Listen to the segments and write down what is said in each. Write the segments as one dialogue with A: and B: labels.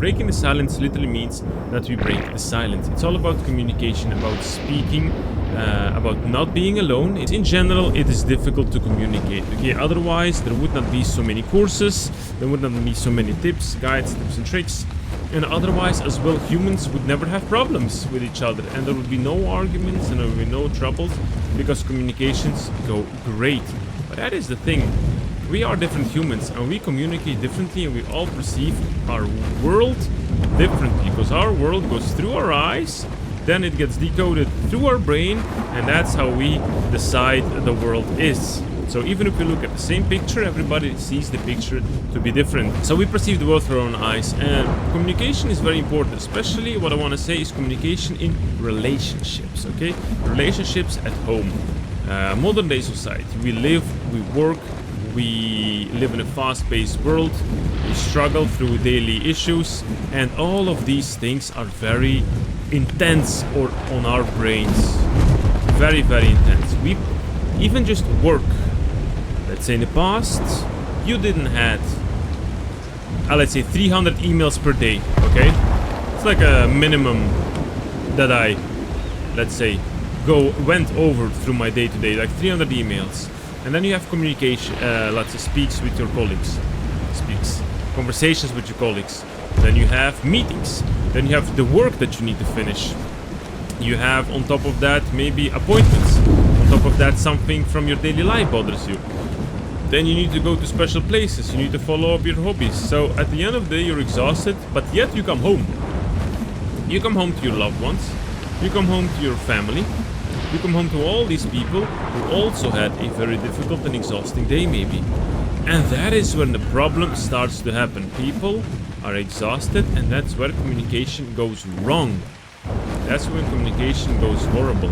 A: breaking the silence literally means that we break the silence. It's all about communication, about speaking, about not being alone. In general, it is difficult to communicate. Okay, otherwise there would not be so many courses, there would not be so many tips, guides, tips and tricks. And otherwise as well, humans would never have problems with each other, and there would be no arguments and there would be no troubles, because communications go great. But that is the thing. We are different humans and we communicate differently, and we all perceive our world differently, because our world goes through our eyes, then it gets decoded through our brain, and that's how we decide the world is. So even if we look at the same picture, everybody sees the picture to be different. So we perceive the world through our own eyes, and communication is very important. Especially what I want to say is communication in relationships, okay? Relationships at home. Modern day society, we live, we work, we live in a fast-paced world, we struggle through daily issues, and all of these things are very intense or on our brains. Very, very intense. We even just work. Let's say in the past, you didn't had, let's say 300 emails per day, okay? It's like a minimum that I, let's say, went over through my day-to-day, like 300 emails. And then you have communication, let's say speaks with your colleagues, conversations with your colleagues. Then you have meetings. Then you have the work that you need to finish. You have on top of that maybe appointments. On top of that, something from your daily life bothers you. Then you need to go to special places, you need to follow up your hobbies. So at the end of the day you're exhausted, but yet you come home. You come home to your loved ones, you come home to your family, you come home to all these people who also had a very difficult and exhausting day maybe. And that is when the problem starts to happen. People are exhausted, and that's where communication goes wrong. That's when communication goes horrible.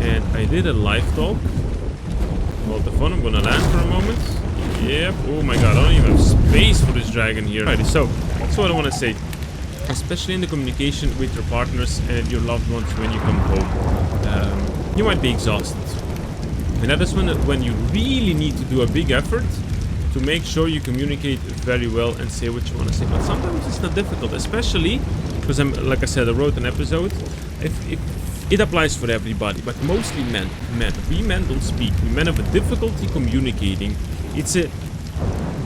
A: And I did a live talk. Hold the phone, I'm gonna land for a moment. Yep, oh my god, I don't even have space for this dragon here. Alrighty, so that's what I want to say. Especially in the communication with your partners and your loved ones when you come home. You might be exhausted. And that is when you really need to do a big effort to make sure you communicate very well and say what you want to say. But sometimes it's not difficult, especially because like I said, I wrote an episode. It applies for everybody, but mostly men. We men don't speak. We men have a difficulty communicating. It's a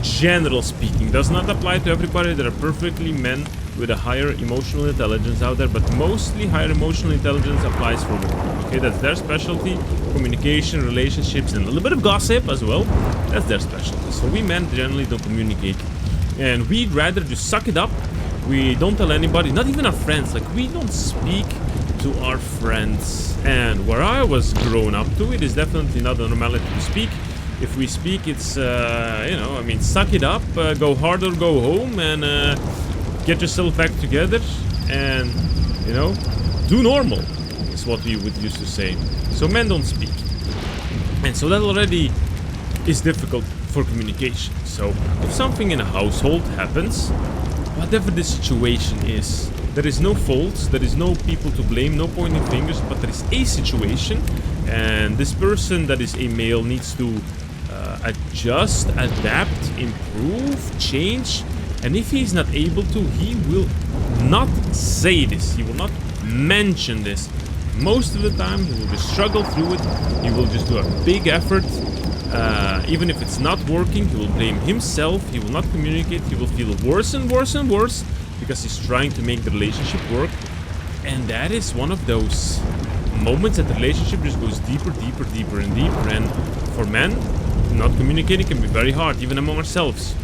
A: general speaking. Does not apply to everybody. There are perfectly men with a higher emotional intelligence out there, but mostly higher emotional intelligence applies for women. Okay, that's their specialty. Communication, relationships, and a little bit of gossip as well. That's their specialty. So we men generally don't communicate, and we'd rather just suck it up. We don't tell anybody, not even our friends. Like, we don't speak to our friends. And where I was grown up to, it is definitely not a normality to speak. If we speak, it's you know, I mean, suck it up, go hard or go home, and get yourself back together, and you know, do normal is what we would used to say. So men don't speak, and so that already is difficult for communication. So if something in a household happens, whatever the situation is, there is no faults, there is no people to blame, no pointing fingers, but there is a situation, and this person that is a male needs to adjust, adapt, improve, change. And if he's not able to, he will not say this, he will not mention this. Most of the time he will just struggle through it, he will just do a big effort. Even if it's not working, he will blame himself, he will not communicate, he will feel worse and worse and worse because he's trying to make the relationship work. And that is one of those moments that the relationship just goes deeper, deeper, deeper and deeper. And for men, not communicating can be very hard, even among ourselves.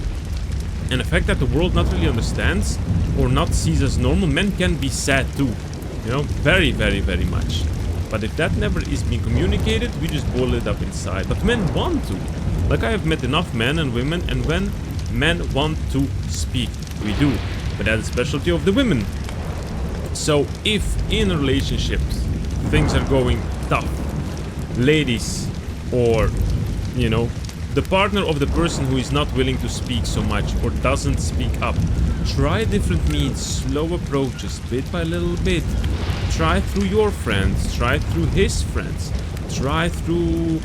A: And the fact that the world not really understands or not sees as normal, men can be sad too. You know, very, very, very much. But if that never is being communicated, we just boil it up inside. But men want to. Like, I have met enough men and women, and when men want to speak, we do. But that's the specialty of the women. So if in a relationship things are going tough, ladies, or you know, the partner of the person who is not willing to speak so much or doesn't speak up, try different means, slow approaches, bit by little bit. Try through your friends, try through his friends, try through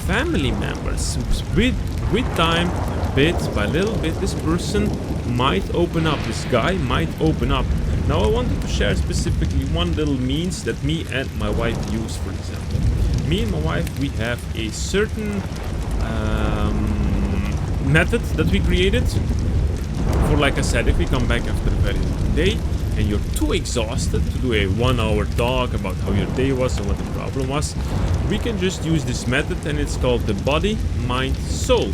A: family members. With time, little bit, this person might open up. This guy might open up. Now I wanted to share specifically one little means that me and my wife use, for example. Me and my wife, we have a certain method that we created for, like I said, if we come back after a very long day and you're too exhausted to do a 1 hour talk about how your day was and what the problem was, we can just use this method, and it's called the body, mind, soul.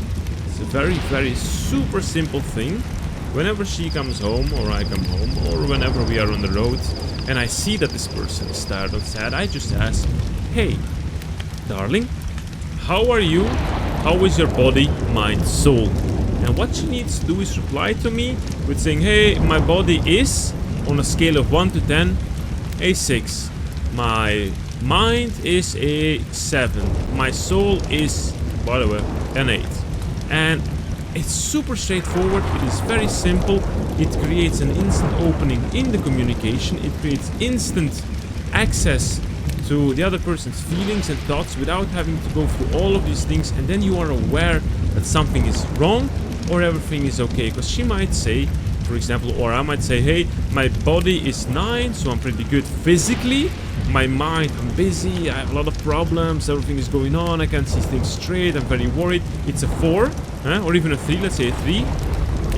A: It's a very, very super simple thing. Whenever she comes home or I come home or whenever we are on the road and I see that this person is tired or sad, I just ask, hey, darling, how are you? How is your body, mind, soul? And what she needs to do is reply to me with saying, hey, my body is, on a scale of 1 to 10, a 6. My mind is a 7. My soul is, whatever, an 8. And it's super straightforward. It is very simple. It creates an instant opening in the communication. It creates instant access to the other person's feelings and thoughts without having to go through all of these things. And then you are aware that something is wrong or everything is okay. Because she might say, for example, or I might say, hey, my body is 9, so I'm pretty good physically. My mind, I'm busy, I have a lot of problems, everything is going on, I can't see things straight, I'm very worried. It's a 4, or even a 3, let's say a 3.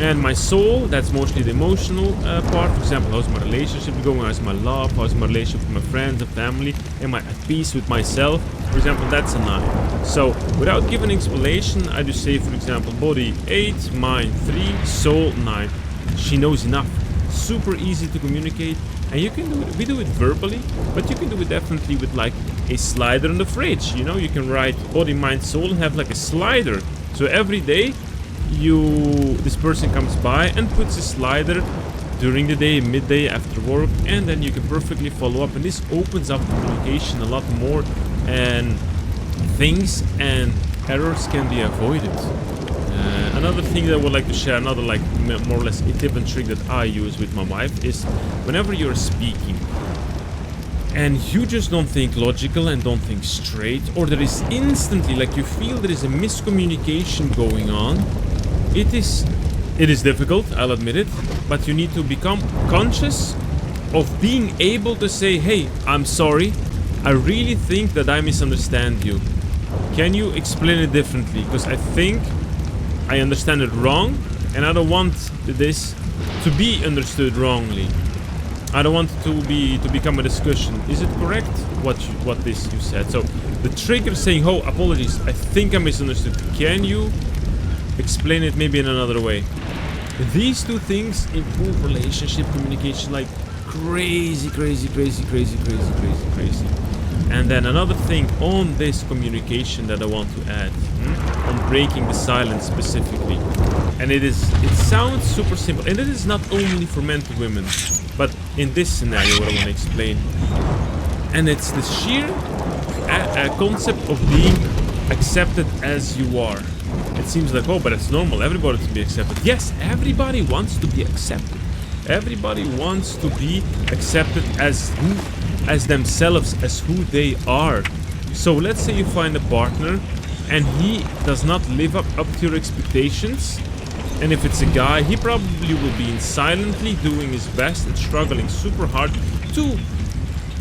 A: And my soul, that's mostly the emotional part. For example, how's my relationship going, how's my love, how's my relationship with my friends and family, am I at peace with myself? For example, that's a 9. So, without giving explanation, I just say, for example, body 8, mind 3, soul 9. She knows enough. Super easy to communicate. And you can do it, we do it verbally, but you can do it definitely with like a slider on the fridge. You know, you can write body, mind, soul and have like a slider. So every day this person comes by and puts a slider during the day, midday, after work, and then you can perfectly follow up. And this opens up communication a lot more, and things and errors can be avoided. Another thing that I would like to share, another like more or less a tip and trick that I use with my wife is whenever you're speaking and you just don't think logical and don't think straight, or there is instantly like you feel there is a miscommunication going on, it is difficult, I'll admit it, but you need to become conscious of being able to say, hey, I'm sorry, I really think that I misunderstand you. Can you explain it differently? Because I think I understand it wrong, and I don't want this to be understood wrongly. I don't want it to become a discussion. Is it correct what you said? So the trigger saying, "Oh, apologies, I think I misunderstood. Can you explain it maybe in another way?" These two things improve relationship communication like crazy. And then another thing on this communication that I want to add, on breaking the silence specifically. And it sounds super simple, and it is not only for men to women, but in this scenario what I want to explain. And it's the sheer concept of being accepted as you are. It seems like, oh, but it's normal, everybody to be accepted. Yes, everybody wants to be accepted. Everybody wants to be accepted as themselves, as who they are. So let's say you find a partner and he does not live up to your expectations. And if it's a guy, he probably will be silently doing his best and struggling super hard to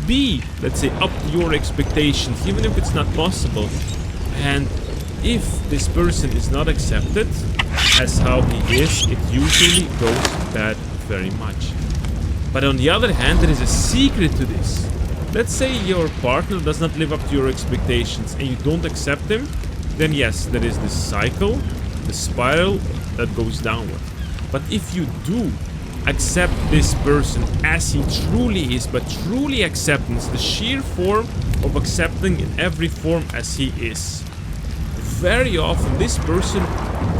A: be, let's say, up to your expectations, even if it's not possible. And if this person is not accepted as how he is, it usually goes bad very much. But on the other hand, there is a secret to this. Let's say your partner does not live up to your expectations and you don't accept him, then yes, there is this cycle, the spiral that goes downward. But if you do accept this person as he truly is, but truly acceptance, the sheer form of accepting in every form as he is, very often this person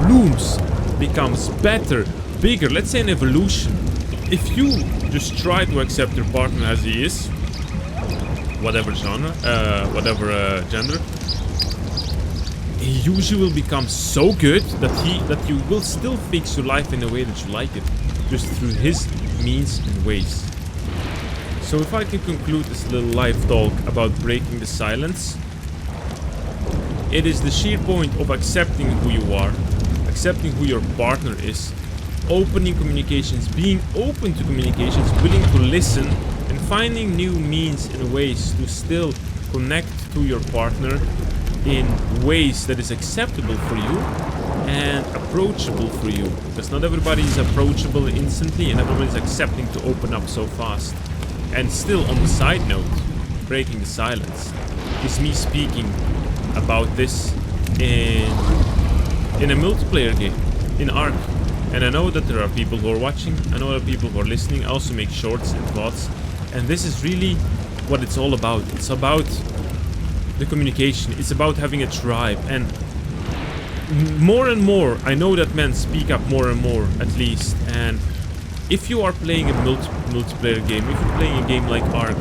A: blooms, becomes better, bigger, let's say an evolution. If you just try to accept your partner as he is, whatever genre, whatever gender, he usually will become so good that you will still fix your life in a way that you like it, just through his means and ways. So if I can conclude this little live talk about breaking the silence, it is the sheer point of accepting who you are, accepting who your partner is, opening communications, being open to communications, willing to listen, and finding new means and ways to still connect to your partner in ways that is acceptable for you and approachable for you, because not everybody is approachable instantly and everyone is accepting to open up so fast. And still, on the side note, breaking the silence is me speaking about this in a multiplayer game, in ARK. And I know that there are people who are watching, I know there are people who are listening. I also make shorts and VODs, and this is really what it's all about. It's about the communication, it's about having a tribe, and more and more I know that men speak up more and more, at least. And if you are playing a multiplayer game, if you're playing a game like ARK,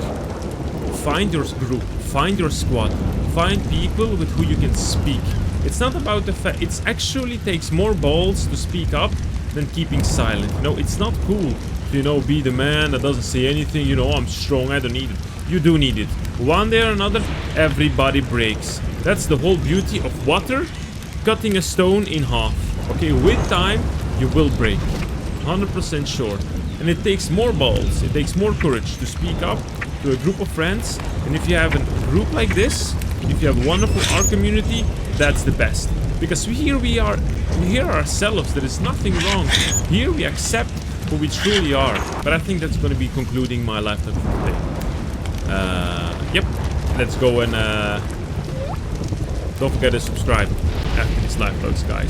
A: find your group, find your squad, find people with who you can speak. It's not about the fact, it actually takes more balls to speak up than keeping silent. You know, it's not cool to, you know, be the man that doesn't say anything, you know, I'm strong, I don't need it. You do need it. One day or another, everybody breaks. That's the whole beauty of water cutting a stone in half. Okay, with time, you will break. 100% sure. And it takes more balls, it takes more courage to speak up to a group of friends. And if you have a group like this, if you have a wonderful ARK community, that's the best. Because here we are, we hear ourselves, there is nothing wrong. Here we accept who we truly are. But I think that's going to be concluding my lifetime for today. Yep, let's go and don't forget to subscribe after these live vlogs, guys.